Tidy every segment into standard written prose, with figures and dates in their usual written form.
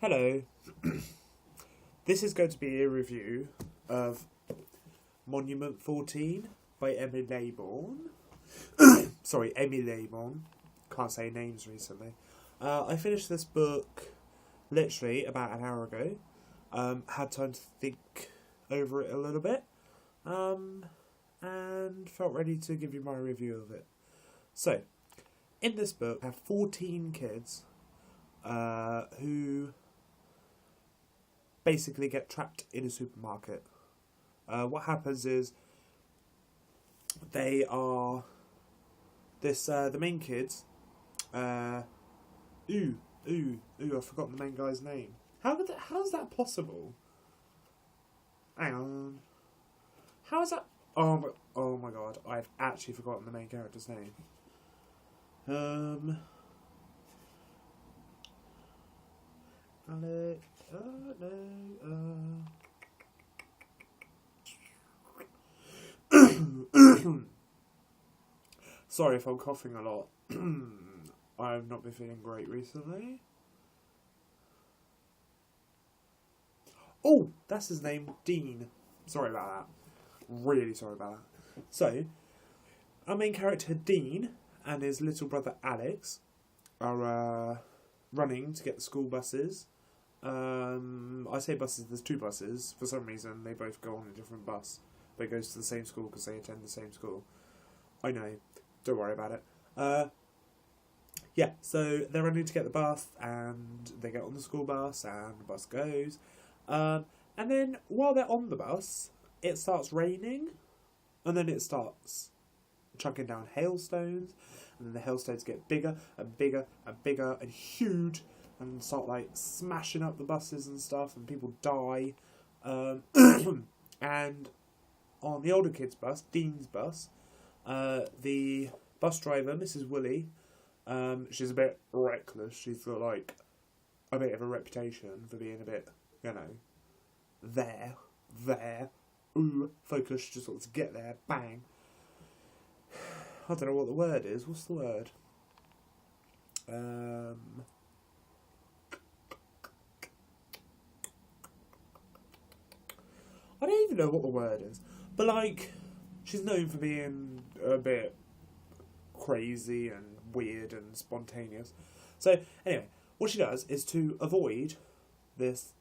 Hello. This is going to be a review of Monument 14 by Emmy Laybourne. Sorry, Emmy Laybourne. Can't say names recently. I finished this book literally about an hour ago. Had time to think over it a little bit. And felt ready to give you my review of it. So, in this book, I have 14 kids who basically get trapped in a supermarket. What happens is they are the main kids. I've forgotten the main guy's name. How's that possible? Hang on. How is that? Oh my god! I've actually forgotten the main character's name. Alex. No. Sorry if I'm coughing a lot. I've not been feeling great recently. Oh, that's his name, Dean. Sorry about that. Really sorry about that. So, our main character, Dean, and his little brother, Alex, are running to get the school buses. I say buses, there's two buses. For some reason, they both go on a different bus, but it goes to the same school because they attend the same school. I know. Don't worry about it. Yeah, so they're running to get the bus, and they get on the school bus, and the bus goes. And then, while they're on the bus, it starts raining, and then it starts chucking down hailstones, and then the hailstones get bigger and bigger and bigger and huge, and start like smashing up the buses and stuff, and people die. And on the older kids' bus, Dean's bus, the bus driver, Mrs. Woolley, she's a bit reckless. She's got like a bit of a reputation for being a bit, there, focus. She just wants to get there, bang. I don't know what the word is. What's the word? I don't even know what the word is. But, like, she's known for being a bit crazy and weird and spontaneous. So, anyway, what she does is to avoid this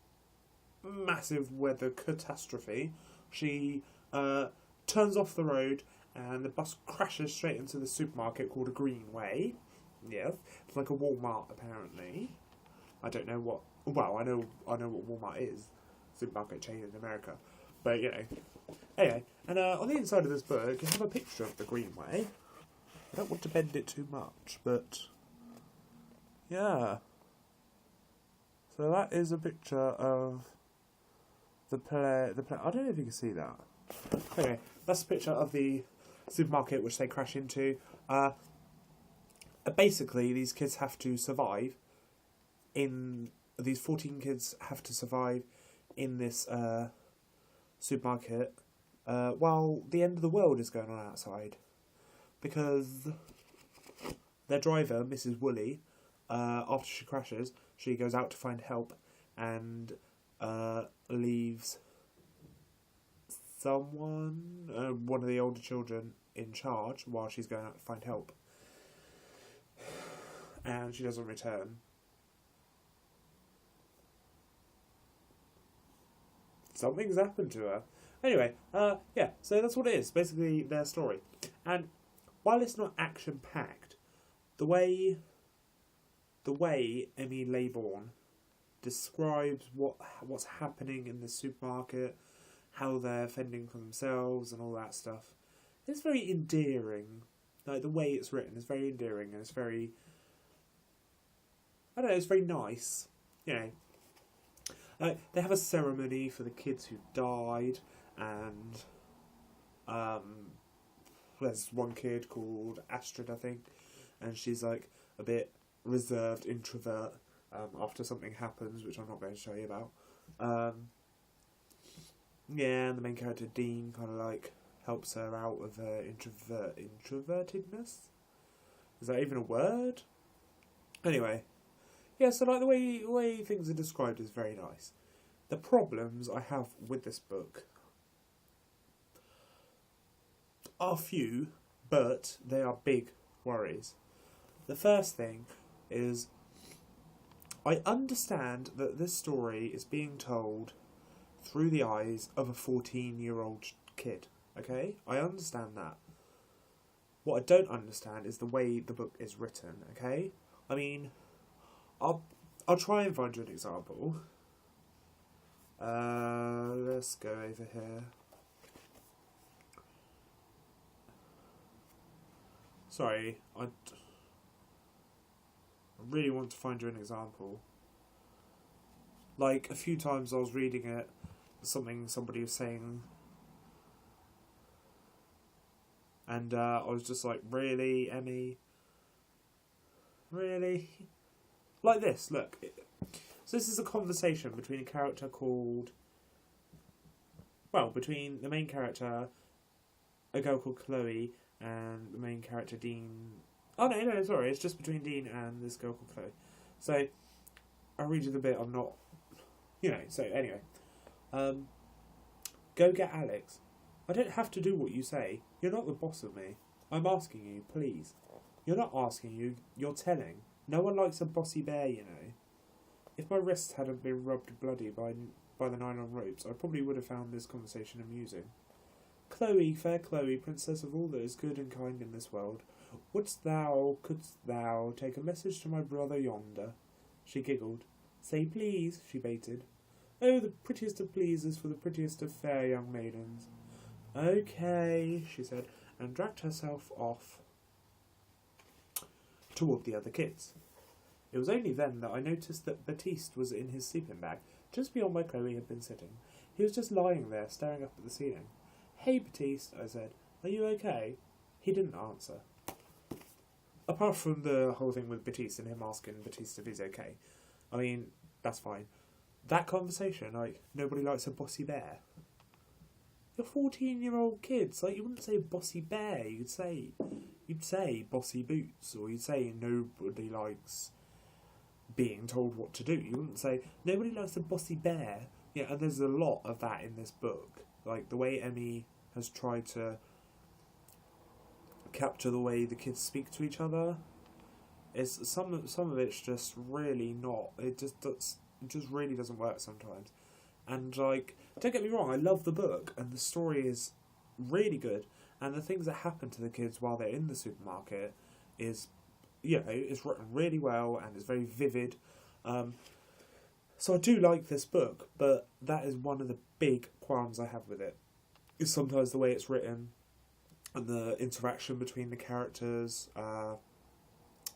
massive weather catastrophe, she turns off the road and the bus crashes straight into the supermarket called a Greenway. Yes, it's like a Walmart apparently. I don't know what. Well, I know what Walmart is, supermarket chain in America. But anyway, and on the inside of this book, you have a picture of the Greenway. I don't want to bend it too much, but yeah. So that is a picture of the play. I don't know if you can see that. Anyway, that's a picture of the supermarket which they crash into. Basically, these kids have to survive. These 14 kids have to survive in this supermarket while the end of the world is going on outside, because their driver, Mrs. Woolley, after she crashes, she goes out to find help and leaves someone, one of the older children, in charge while she's going out to find help. And she doesn't return. Something's happened to her. Anyway, yeah, so that's what it is. Basically, their story. And while it's not action-packed, the way Emmy Laybourne describes what's happening in the supermarket, how they're fending for themselves and all that stuff, it's very endearing. Like, the way it's written is very endearing, and it's very, I don't know, it's very nice. They have a ceremony for the kids who died, and there's one kid called Astrid, I think, and she's like a bit reserved, introvert, after something happens, which I'm not going to show you about. Yeah, and the main character, Dean, kind of like helps her out with her introvertedness. Is that even a word? Anyway, Yeah, so like the way things are described is very nice. The problems I have with this book are few, but they are big worries. The first thing is I understand that this story is being told through the eyes of a 14-year-old kid, okay? I understand that. What I don't understand is the way the book is written, okay? I mean, I'll try and find you an example. Let's go over here. Sorry, I really want to find you an example. Like, a few times I was reading it, somebody was saying, and I was just like, really, Emmy? Really? Like this, look. So this is a conversation between a character called... Well, between the main character, a girl called Chloe, and the main character, Dean... Oh, no, sorry, it's just between Dean and this girl called Chloe. So, I'll read you the bit I'm not... so anyway. Go get Alex. I don't have to do what you say. You're not the boss of me. I'm asking you, please. You're not asking, you're telling. No one likes a bossy bear, you know. If my wrists hadn't been rubbed bloody by the nylon ropes, I probably would have found this conversation amusing. Chloe, fair Chloe, princess of all that is good and kind in this world, couldst thou take a message to my brother yonder? She giggled. Say please, she baited. Oh, the prettiest of pleases for the prettiest of fair young maidens. Okay, she said, and dragged herself off toward the other kids. It was only then that I noticed that Baptiste was in his sleeping bag, just beyond where Chloe had been sitting. He was just lying there, staring up at the ceiling. Hey, Baptiste, I said, are you okay? He didn't answer. Apart from the whole thing with Baptiste and him asking Baptiste if he's okay. I mean, that's fine. That conversation, like, nobody likes a bossy bear. You're 14-year-old kids, like, you wouldn't say bossy bear, you'd say bossy boots, or you'd say nobody likes being told what to do. You wouldn't say, nobody likes a bossy bear. Yeah, and there's a lot of that in this book. Like, the way Emmy has tried to capture the way the kids speak to each other, is some of it's just really not. It just really doesn't work sometimes. And, like, don't get me wrong, I love the book, and the story is really good, and the things that happen to the kids while they're in the supermarket is, it's written really well, and it's very vivid. So I do like this book, but that is one of the big qualms I have with it. Is sometimes the way it's written, and the interaction between the characters.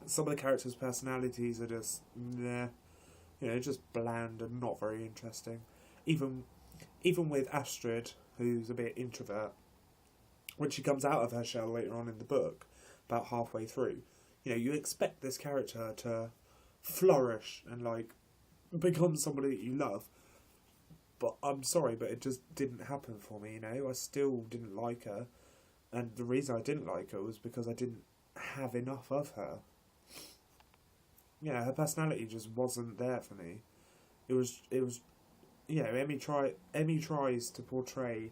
Some of the characters' personalities are just, just bland and not very interesting. Even with Astrid, who's a bit introvert, when she comes out of her shell later on in the book, about halfway through, you expect this character to flourish and, like, become somebody that you love. But I'm sorry, but it just didn't happen for me, I still didn't like her. And the reason I didn't like her was because I didn't have enough of her. Her personality just wasn't there for me. It was Emmy tries to portray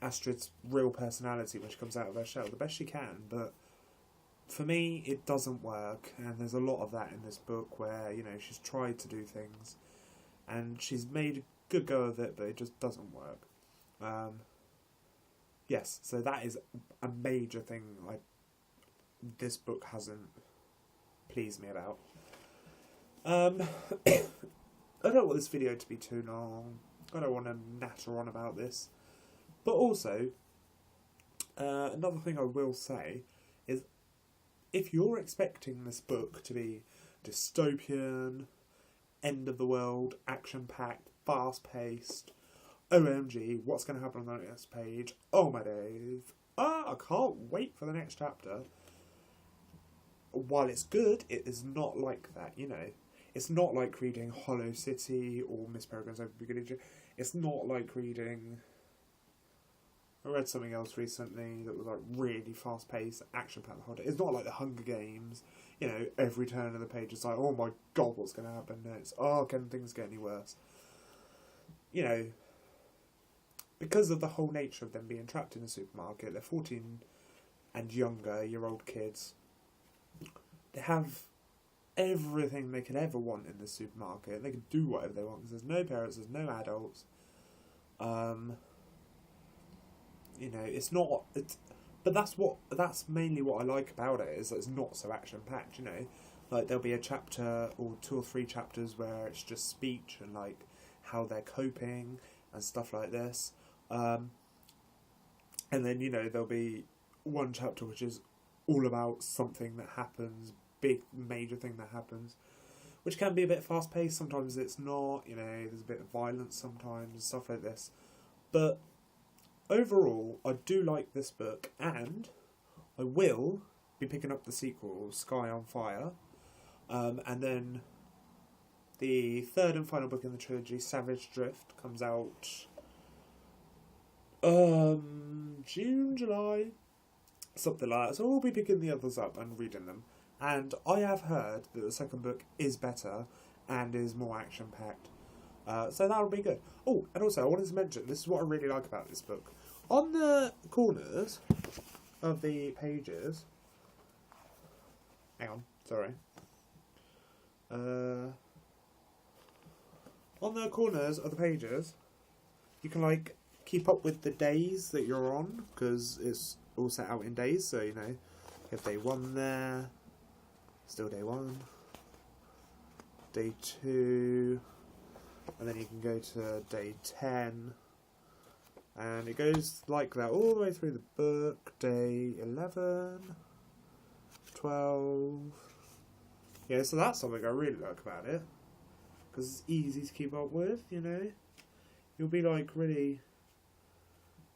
Astrid's real personality when she comes out of her shell the best she can, but for me it doesn't work, and there's a lot of that in this book where, she's tried to do things and she's made a good go of it, but it just doesn't work. Yes, so that is a major thing this book hasn't pleased me about. I don't want this video to be too long. I don't want to natter on about this. But also, another thing I will say is, if you're expecting this book to be dystopian, end of the world, action-packed, fast-paced, OMG, what's going to happen on the next page? Oh my days. I can't wait for the next chapter. While it's good, it is not like that, It's not like reading Hollow City or Miss Peregrine's Open Beginning. It's not like reading... I read something else recently that was like really fast-paced, action-packed. It's not like The Hunger Games. you know, every turn of the page is like, oh my god, what's going to happen next? Oh, can things get any worse? You know, because of the whole nature of them being trapped in a supermarket, they're 14 and younger year old kids. They have everything they could ever want in the supermarket. They can do whatever they want because there's no parents, there's no adults. You know, it's not. But that's mainly what I like about it, is that it's not so action packed. You know, like there'll be a chapter or 2 or 3 chapters where it's just speech and like how they're coping and stuff like this. And then, you know, there'll be one chapter which is all about something that happens, big major thing that happens, which can be a bit fast paced. Sometimes it's not. You know, there's a bit of violence sometimes and stuff like this. But overall, I do like this book, and I will be picking up the sequel, Sky on Fire, and then the third and final book in the trilogy, Savage Drift, comes out June, July, something like that. So I'll be picking the others up and reading them. And I have heard that the second book is better and is more action-packed. So that'll be good. Oh, and also I wanted to mention, this is what I really like about this book. On the corners of the pages... Hang on, sorry. On the corners of the pages, you can, like, keep up with the days that you're on, because it's all set out in days, so, you know, you have day 1 there, still day 1, day 2, and then you can go to day 10, and it goes like that all the way through the book, day 11, 12, yeah, so that's something I really like about it, because it's easy to keep up with, you know, you'll be like really,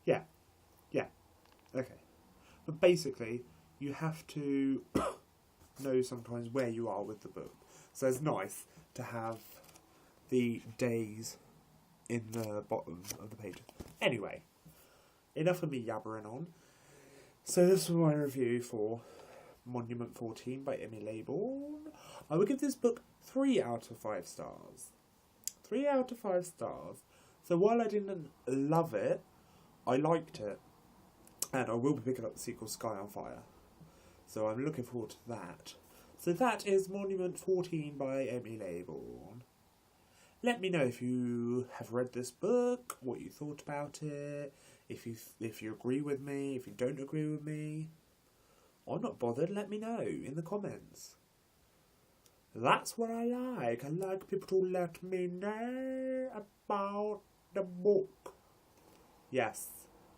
yeah, okay, but basically, you have to know sometimes where you are with the book, so it's nice to have the days in the bottom of the page. Anyway, enough of me yabbering on. So this is my review for Monument 14 by Emmy Laybourne. I would give this book 3 out of 5 stars. 3 out of 5 stars. So while I didn't love it, I liked it. And I will be picking up the sequel, Sky on Fire. So I'm looking forward to that. So that is Monument 14 by Emmy Laybourne. Let me know if you have read this book, what you thought about it, if you agree with me, if you don't agree with me. I'm not bothered, let me know in the comments. That's what I like. I like people to let me know about the book. Yes.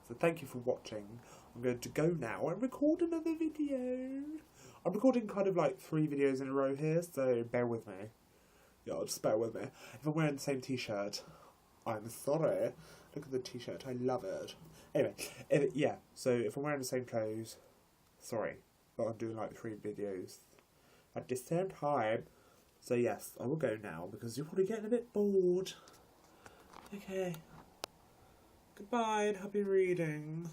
So thank you for watching. I'm going to go now and record another video. I'm recording kind of like 3 videos in a row here, so bear with me. Yeah, just bear with me. If I'm wearing the same t-shirt, I'm sorry. Look at the t-shirt, I love it. Anyway, so if I'm wearing the same clothes, sorry, but I'm doing like 3 videos at the same time. So yes, I will go now because you're probably getting a bit bored. Okay. Goodbye and happy reading.